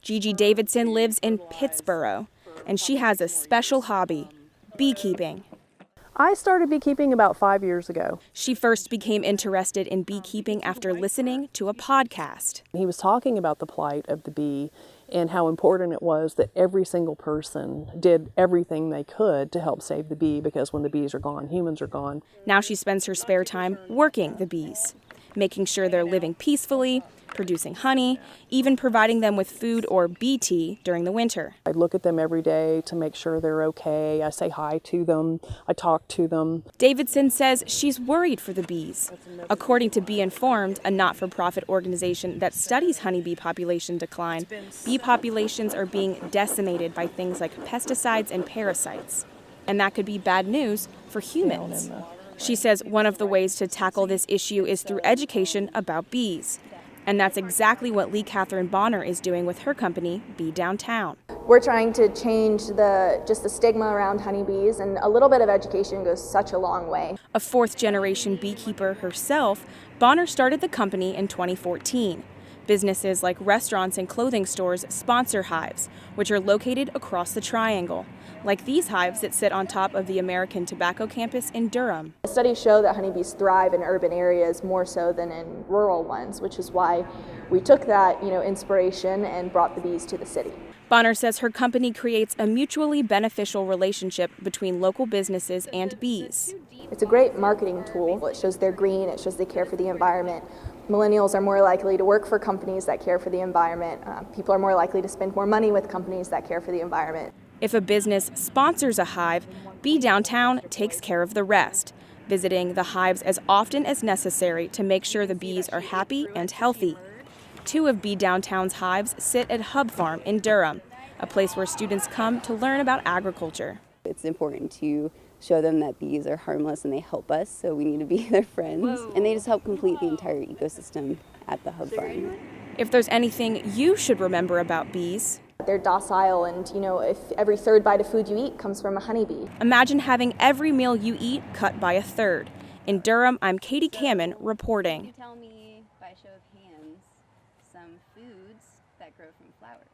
Gigi Davidson lives in Pittsboro, and she has a special hobby, beekeeping. I started beekeeping about 5 years ago. She first became interested in beekeeping after listening to a podcast. He was talking about the plight of the bee and how important it was that every single person did everything they could to help save the bee, because when the bees are gone, humans are gone. Now she spends her spare time working the bees, making sure they're living peacefully, producing honey, even providing them with food or bee tea during the winter. I look at them every day to make sure they're okay. I say hi to them. I talk to them. Davidson says she's worried for the bees. According to Bee Informed, a not-for-profit organization that studies honeybee population decline, bee populations are being decimated by things like pesticides and parasites. And that could be bad news for humans. She says one of the ways to tackle this issue is through education about bees. And that's exactly what Lee Catherine Bonner is doing with her company, Bee Downtown. We're trying to change the stigma around honeybees, and a little bit of education goes such a long way. A fourth-generation beekeeper herself, Bonner started the company in 2014. Businesses like restaurants and clothing stores sponsor hives, which are located across the triangle, like these hives that sit on top of the American Tobacco campus in Durham. Studies show that honeybees thrive in urban areas more so than in rural ones, which is why we took that, inspiration and brought the bees to the city. Bonner says her company creates a mutually beneficial relationship between local businesses and bees. It's a great marketing tool. It shows they're green, it shows they care for the environment. Millennials are more likely to work for companies that care for the environment. People are more likely to spend more money with companies that care for the environment. If a business sponsors a hive, Bee Downtown takes care of the rest, visiting the hives as often as necessary to make sure the bees are happy and healthy. 2 of Bee Downtown's hives sit at Hub Farm in Durham, a place where students come to learn about agriculture. It's important to show them that bees are harmless and they help us, so we need to be their friends. And they just help complete the entire ecosystem at the Hub Farm. If there's anything you should remember about bees, they're docile, and if every third bite of food you eat comes from a honeybee. Imagine having every meal you eat cut by a third. In Durham, I'm Katie Kamen reporting. Can you tell me by show of hands some foods that grow from flowers?